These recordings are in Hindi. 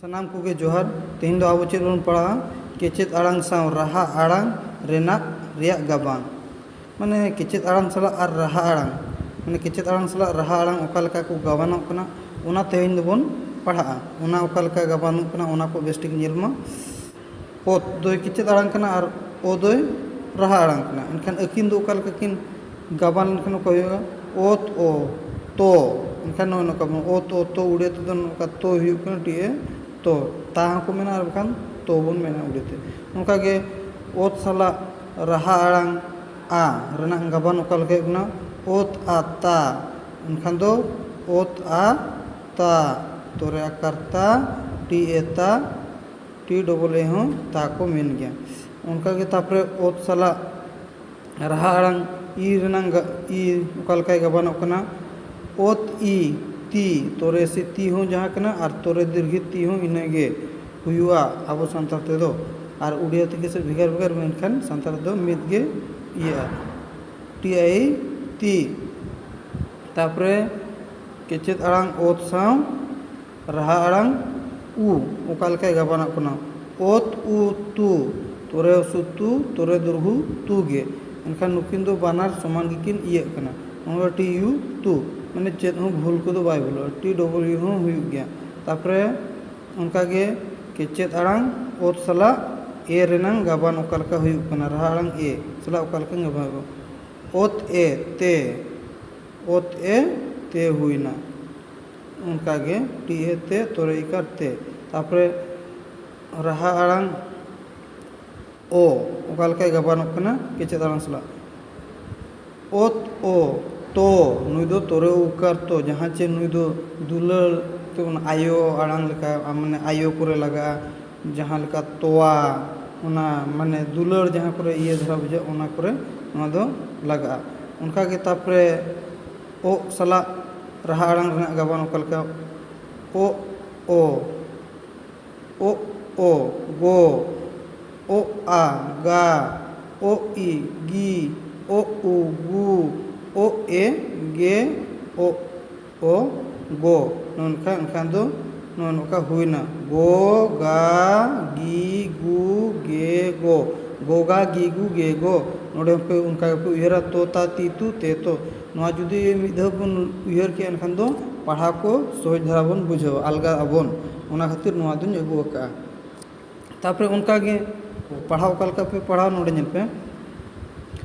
सानाम कोगे जोहार तेहन दो आबो चेद बन पढ़ा केचेद आड़ांग साव राहा आड़ांग रेनाक रिया गाबान माने केचेद आड़ांग सला आर राहा आड़ांग माने केचेद आड़ांग सला राहा आड़ांग ओका लेका को गाबानोग कना ओना तेहन दो बन पढ़ा ओना ओका लेका गाबानोग कना ओना को बेस्टिक नेलमा ओत दोय केचेद आड़ांग कना आर ओ दोय राहा आड़ांग कना एनखान अकिन दो ओका लेका किन गाबान लेखान को होगा ओत ओ तो एनखान नोका ओत ओ तो उड़े तो नोका तो हुयुग कना टिए तो ता को मेना आर बखान तो बन मेना उड़ेते उनका के ओत साला राहा आड़ांग आ रेना गाबान ओका लेका हुना ओत आ ता एनखान दो ओत आ ता तोरे आकार ता टी ए ता टी डबल ए हो ता को मेन गया उनका के तापरे ओत साला राहा आड़ांग ई रेनांग ई ओका लेका गाबान कना ओत ई ती तोरे से ती हो जहाँ कना और तोरे दीर्घ ती हो इनगे हुआ आबो सानतार ते दो और उड़िया ते से भेगार भेगार मेनखान सानतार दो मिदगे इया टी आई ती तापरे केचेद आड़ांग ओत साव राहा आड़ांग उ ओका लेका गाबान कना ओत उ तु तोरे सु तु तोरे दुर्घु तु गे एनखान नुकिन दो बानार समान गिकिन इया कना ओंगा टी यू तु माने चेद हो भूल को दो बाय भूल टी डबल यू हो हुयु गया तापरे उनका गे केचेद आड़ांग ओत सला ए रेनांग गाबान ओका लेका हुयु कना राहा आड़ांग ए सला ओका लेका गाबान ओत ए ते हुइना उनका गे टी ए ते तोरे इकार ते तापरे राहा आड़ांग ओ ओका लेका गाबान कना केचेद आड़ांग सला ओत ओ तो नुई दो तोरे उकार तो जहाँ चे नुई दो दुलर तो आयो आड़ांग लेका माने आयो करे लगा जहाँ लेका तोआ ओना माने दुलर जहाँ करे ये धरा बुझे ओना करे ओना दो लगा उनका के तापरे ओ सला राहा आड़ांग रेना गाबान ओका लेका ओ गो ओ आ गा ओ ई गी ओ उ गु ओ ए गे ओ गो नोनका एनखान दो नोनका हुइना गो गा गी गु गे गो गोगा गी गु गे गो नोडे पे उनका पे उयरा तो ता ती तु ते तो नोआ जुदी मिद बन उयहर के एनखान दो पढ़ा को सहज धारा बन बुझाव अलगा अबन ओना खातिर नोआ दुन अगु का तापरे उनका गे पढ़ाव कलका पे पढ़ाव नोडे नेल पे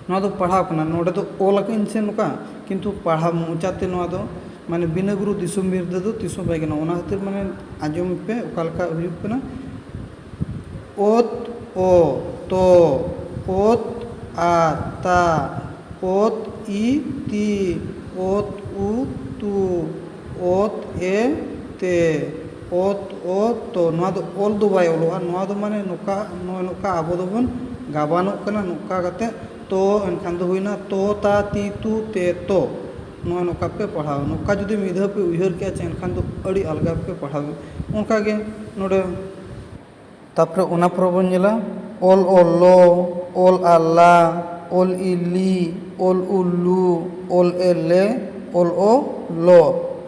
नोआ दो पढ़ाव कना नोडे दो ओल अकिन से नुका किंतु पढ़ा मुचाते नोआ दो माने बिना गुरु दिसुम बिरदा दो तिसुम बाय गना ओना खातिर माने आजम पे ओका लेका हुयुग कना ओत ओ तो ओत आ ता ओत ई ती ओत उ तु ओत ए ते ओत ओ तो नोआ दो ओल दो बाय ओलोआ नोआ दो माने नुका आबो दो बन गाबानोग कना नुका कते तो एनखान दो हुइना तो ता ती तु ते तो नोआ नुका पे पढ़ाओ नुका जुदी मिद पे उयहर के चे एनखान दो अड़ी अलगा पे पढ़ाओ उनका गे नोडे तापरे ओना पर बन नेला ओल ओ लो ओल आ ला ओल ई ली ओल उ लू ओल ए ले ओल ओ लो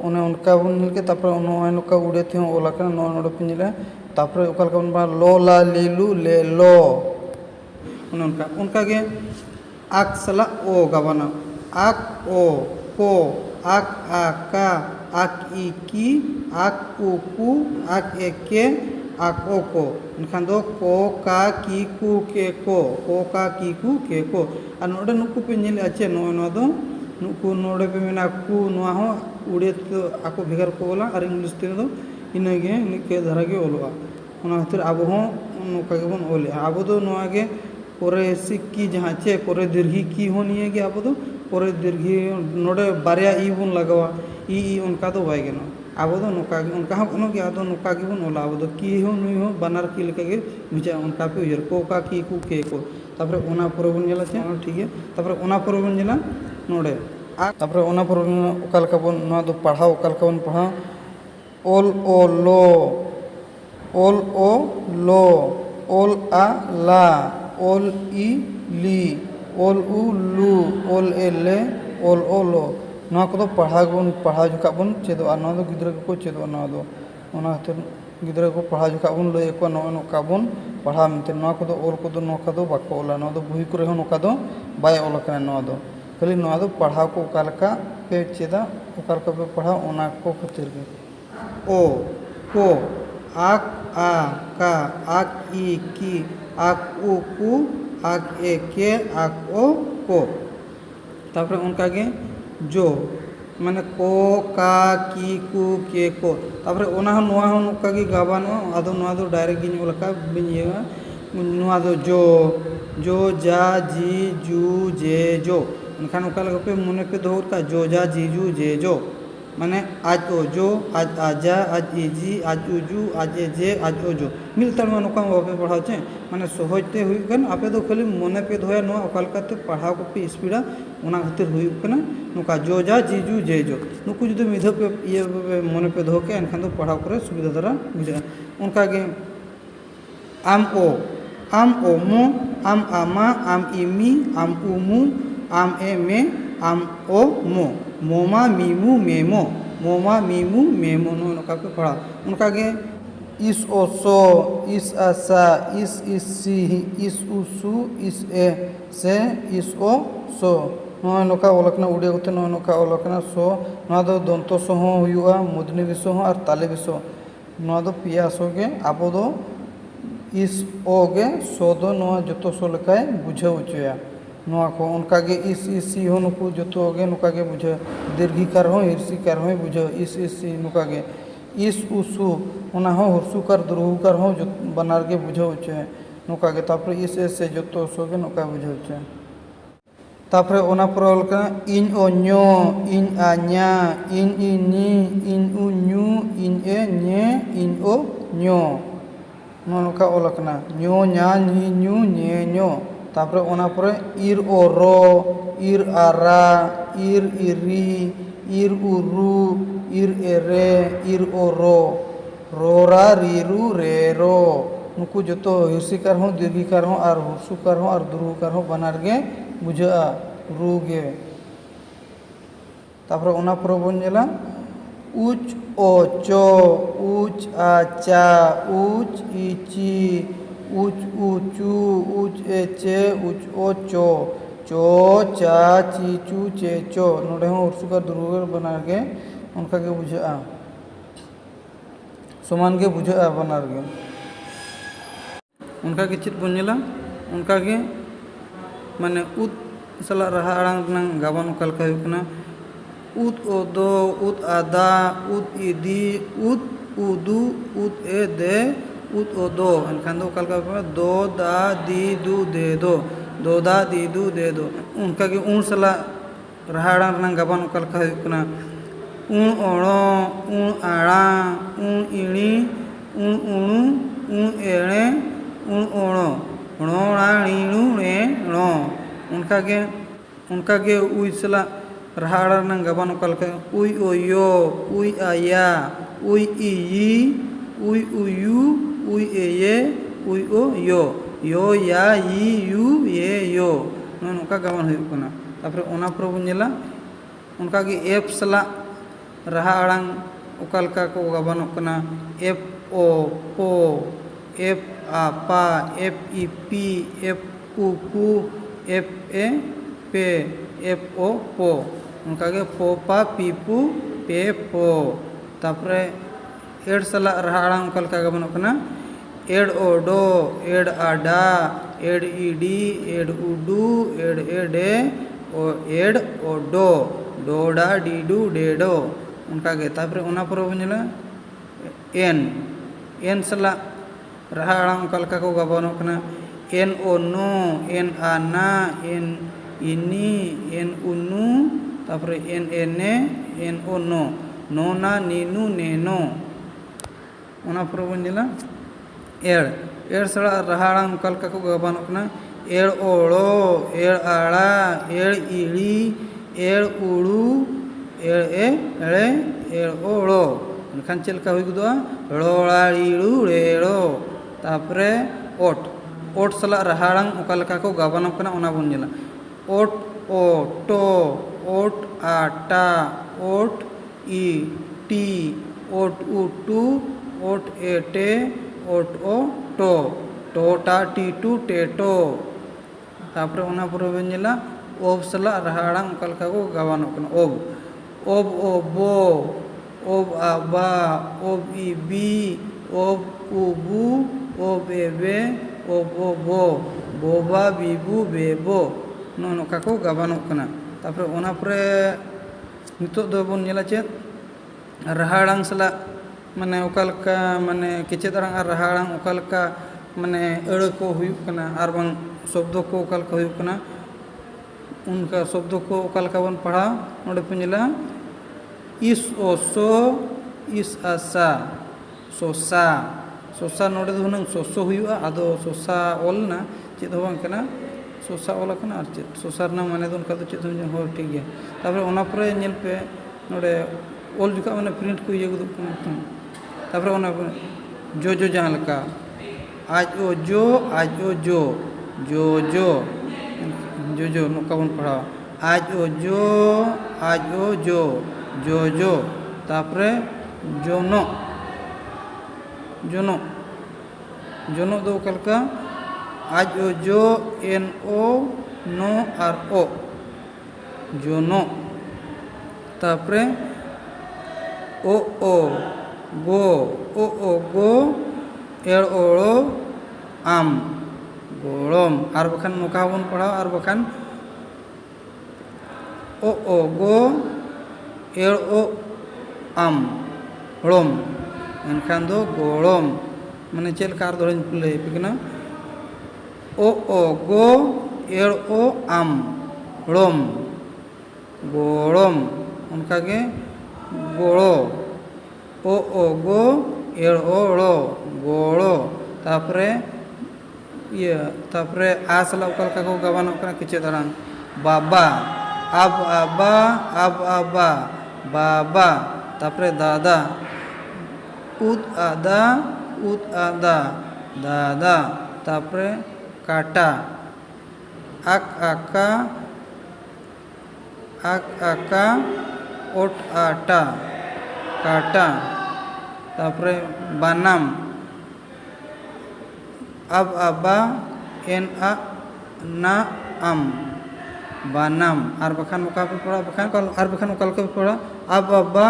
ओने उनका बन नेल के तापरे नोआ नुका उड़े थे ओला कना नोआ नोडे पे नेला तापरे ओका लेका बन बा लो ला ली लू ले लो उनका गे आक सला ओ गाबाना आक ओ को आक आ का आक ई की आक उ कु आक ए के आक ओ को एनखान दो को का की कु के को का की कु के को आ नोडे नुकु पे नेल आचे नोआ दो नुकु नोडे पे मेना कु नोआ हो उड़े तो आको भेगार को बोला और इंग्लिश ते दो इनगे निके धारा गे ओलोआ ओना खातिर आबो हो नुका गे बन ओले आबो दो नोआ गे कोरे सिक्की जहाँ चे कोरे दीर्घी की हो नहीं है अब तो कोरे दीर्घी नोडे बारिया ई बन लगावा ई उनका तो बाय गनो अब तो नुका उनका हो कोनो के आदो नुका के बन ओला अब तो की हो नहीं हो बानर की लेके गे बुझा उनका पे उयर को का की कु के को तापरे ओना पर बन जेला चे ठीक है तापरे ओना पर बन जेला नोडे तापरे ओना पर ओका लेका बन नोआ दो पढ़ाओ ओका लेका बन पढ़ा ओल ओ लो ओल ओ लो ओल आ ला ओल ई ली ओल उ लू ओल ए ले ओल ओ लो नोआ को पढ़ा जुका बन चेदोआ नोआ दो गिद्रा को चेदोआ नोआ दो ओना खातिर गिद्रा को पढ़ा जोखा बन लय को नोका बन पढ़ा मिलते नोआ को ओल को नोका दो बाको ओला नोआ दो बही करे नोका दो बाय ओल कना नोआ दो खाली नोआ दो पढ़ा को ओकालका पे चेदा ओकालका पे पढ़ा ओना को खातिर के ओ को आक आ का आक ई की आक उ कु आक ए के आक ओ को तापर उनका के जो माने को का की कु के को तापर ओना हो नोआ हो नुका की गाबानो आदो नोआ दो डायरेक्ट गिन ओलका बिनिया नोआ दो जो जा जी जू जे जो इनखान ओका लगा पे मने पे दो का जो जा जी जू जे जो माने आज ओ जो आज आजा आज इजी आज उजू आज एजे आज ओजो मिल तड़मा नोका बापे पढ़ाओ चे माने सहजते हुई गन आपे दो खाली मने पे धोया नो ओकालकाते पढ़ाओ को पे स्पीडा ओना खातिर हुई कना नोका जो जा जीजू जे जो नुकु जुदे मिधो पे ये मने पे धो के एनखान दो पढ़ाओ करे सुविधा द्वारा बुझा उनका के आम ओ मो आम आमा आम इमी आम उमु आम ए मे आम ओ मो मोमा मीमू मेमो मोमा मीमू मेमो नोका पे पढ़ा उनका के इस ओ सो इस आसा इस सी इस उसु इस ए से इस ओ सो नोका ओलकना उड़िया होते नोका ओलकना सो नोआ दो दंतो सो हो हुआ मुदनी विसो हो और ताले विसो नोआ दो पिया सो के आबो दो इस ओ गे सो दो नोआ जतो सो लकाय बुझाव उचया नोआ को उनका के इस सी हो नुकु जतो गे नुका के बुझा दीर्घिकार हो हिरसीकार हो बुझा इस सी नुका के इस उसु ओना हो हुरसुकार दुरहुकार हो जो बनार के बुझाव उचया नुका के तापर इस से जतो सो गे नुका बुझाव उचया तापर ओना परल का इन ओ न्यो इन आ न्या इन इनी इन उ न्यू इन ए न्ये इन ओ न्यो नोका ओलकना न्यो न्या नी न्यू न्ये न्यो तापर ओना परे इर ओ रो इर आरा इर इरी इर उरु इर एरे इर ओ रोरा रीरु रेरो नुकु जतो हिरसीकार हो दीर्घिकार हो और हुरसुकार हो और दुरहुकार हो बनार गे बुझा रूगे तापर ओना पर बन जेला उच ओ चो उच आचा उच इची उच उचू उच एचे उच ओ चो चा चीचू चेचो नोडे हो उर्सुकार दुरुगर बना के उनका के बुझा समान के बुझा बनार गे उनका के चित बन जेला उनका के माने उत सला रहा आड़ांग गाबान ओकालका हुकना उत ओदो उत आदा उत इदी उत उदू उत ए दे उत ओदो एनखान दो ओकालका दो दा दी दू दे दो दा दी दू दे दो उनका के उन सला रहा आड़ांग गाबान ओकालका हुकना उन ओणो उन आड़ा उन इणी उन उणु उन एणे उन ओणो णोड़ा णीणु णे णो उनका के उई सला रहाड़ा नंग गाबान ओकालका उई ओयो उई आया उई इयी उई उयु उई एये उई ओ यो या ई यू ये यो नोका गाबान हुई कना तापर ओना पर बन जेला उनका के एप सला रहा आड़ांग ओकालका को गाबान कना एप ओ पो एप आ पा एप ई पी एप उ कु एप ए पे एप ओ पो उनका के पो पा पीपू पे पो तापर एड सला रहा आड़ांग ओकालका गाबान कना एड ओडो एड आडा एड इडी एड उडू एड एडे ओ एड ओडो डोडा डीडू डेडो उनका के तापर ओना पर बनेला एन सला रहा आड़ांग ओकालका को गाबान कना एन ओ नो एन आना एन इनी एन उनु तापर एन एने एन ओ नो ना नीनु नेनो ओना पर बन जेला एड़ सड़ा रहा आड़ांग ओकालका को गाबान कना एड़ ओड़ो एड़ आड़ा एड़ इड़ी एड़ उड़ू एड़ एड़े एड़ ओड़ो एनखान चलका हुई गदोआ रोड़ा रीड़ू रेड़ो तापरे ओट सला रहा आड़ांग ओकालका को गाबान कना ओना बन जेला ओट ओटो ओट आटा ओट ई टी ओट उटू ओट ए टे ओट ओ टो टो टा टी टू टेटो तापरे ओना पुरो बेन नेला ओब सला रहा आड़ांग ओका को गावानोग कना ओब ओब ओ बो ओब आ बा ओब ई बी ओब उ बू ओब ए बे ओब ओ बो बोबा बीबू बेबो नोका को गावानोग कना तापरे ओना पुरे नितो दो बोन नेला चेत रहा आड़ांग सला माने ओकालका माने केचेद आड़ांग और रहा आड़ांग ओकालका माने अड़ को हुयुग कना आर बांग शब्द को ओकालका हुयुग कना उनका शब्द को ओकालका बन पढ़ा नोडे पे नेला इस ओ सो इस आसा सोसा सोसा नोडे दो हुनंग सोसो हुयुआ आदो सोसा ओलना चेद हो बांग कना सोसा ओला कना आर चेद सोसा रना माने दो उनका दो चेद हो ठीक गया तापरे ओना परे नेल पे नोडे ओल जुका माने प्रिंट को इये गुदुग कना तापरे ओना जो जो जहां लका आज ओ जो जो जो जो जो नोका बन पढ़ा आज ओ जो तापरे जोनो जोनो जोनो दो कलका आज ओ जो एन ओ नो आर ओ जोनो तापरे ओ गो एड़ ओड़ो आम गोड़म आर बखान नोका बन पढ़ा आर बखान ओ गो एड़ ओ आम हड़म एनखान दो गोड़म माने चेल कार धोरन लई पेकना ओ गो एड़ ओ आम हड़म गोड़म उनका के गोड़ो ओ गो एड़ ओड़ो गोड़ो तापरे ये तापरे आसला ओकालका को गावानो कना केचेद आड़ांग बाबा अब आबा बाबा तापरे दादा उद आदा दादा तापरे काटा आक आका ओट आटा काटा तापरे बानाम अब आबा एन आ ना आम बानाम आर बखान ओका पे पढ़ा बखान आर बखान ओकालका पे पढ़ा अब आबा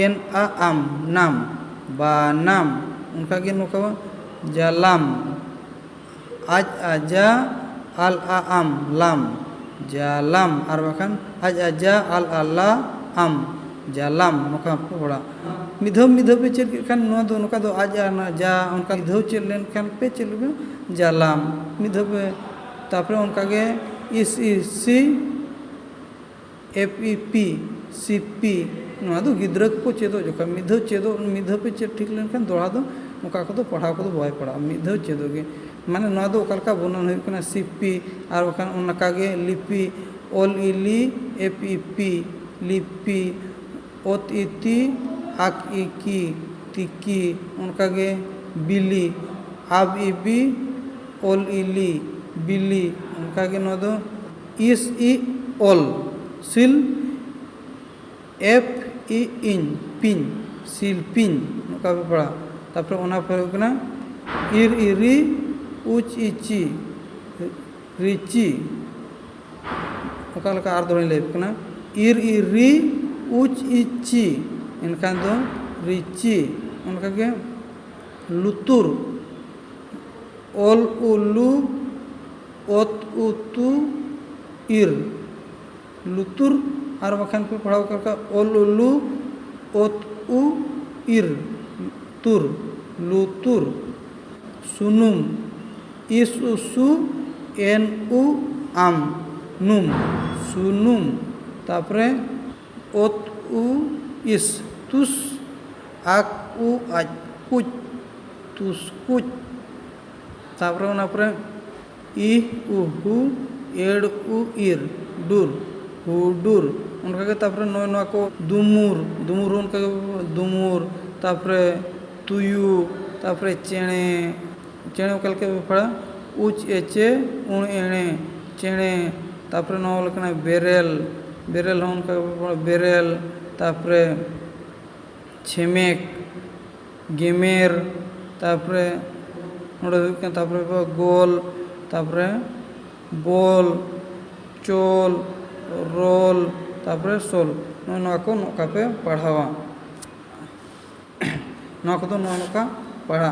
एन आ आम नाम बानाम उनका के नोका जालाम आज आजा आल आ आम लाम जालाम आर बखान आज आजा आल आला आम जालाम नोका पे पढ़ा मिधव पे चेल खान नो दो नोका दो आज आना जा उनका मिधव चेल लेन खान पे चेल जालाम मिधव पे तापरे उनका के इस सी एफ ई पी सी पी नोआ दो गिद्रा को चेदो जोका मिधव पे चेद ठीक लेन खान दोड़ा दो नोका को दो पढ़ाव को दो बाय पढ़ा मिधव चेदो गे माने नोआ दो ओकालका बनन हुई कना सी पी आर बखान उनका के लिपि ओल इली एफ ई पी लिपि ओत इति आक इकी तिकी उनका के बिली अब इबी ओल इली बिली उनका के नो दो इस ई ओल सिल एफ ई इन पिन सिल पिन उनका पे पढ़ा तापरे ओना पे कना इर इरी उच इची रिची ओकालका आर धोनी ले कना इर इरी उच इची इनखान दो रिची उनका के लुतुर ओल उलू ओत उतु इर लुतुर आर बखान पे पढ़ाओ करका ओल उलू ओत उ इर तुर लुतुर सुनुम इस उसु एन उ आम नुम सुनुम तापरे ओत उ इस तुस आक उ आज कुछ तुस कुछ तापरे उना परे इ उहु एड़ उ इर डुर हुडुर उनका के तापरे नोय नोआ को दुमुर दुमुर उनका के दुमुर तापरे तुयु तापरे चेणे चेणे ओकल के पड़ा उच एचे उण एणे चेणे तापरे नोआ लकना बेरेल बेरेल उनका बेरेल तापरे छेमेक गेमेर तारपरे नोडे हुई कन तारपरे गोल तारपरे बोल चोल रोल तारपरे सोल नोआ को नोका पे पढ़ावा नोआ को नोका पढ़ा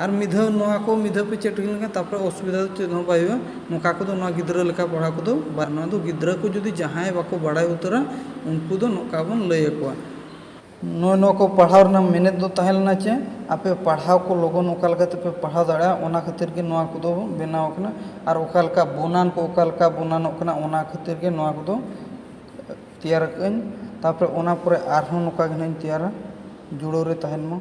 और मिधा नोआ को मिधा पे चेट हुई तारपरे असुविधा चेद हो बाय नोका को नोआ गिद्रा लेका पढ़ा को नोआ दो गिद्रा को जुदी जहां बाको बड़ाई उतरा उनको दो नोका बन लय को नो को पढ़ाव मेहनत दो तहलना चे आपे पढ़ाव को लोगन ओकालका पे पढ़ाव दाड़ा ओना खातिर के नोआ को बनाव कना और ओकालका बुनान को ओकालका बुनानों कना ओना खातिर के नोआ को तैयार कन तापर ओना परे आरहों नोका गनाइन तैयारा जुड़ो रे तहन मो।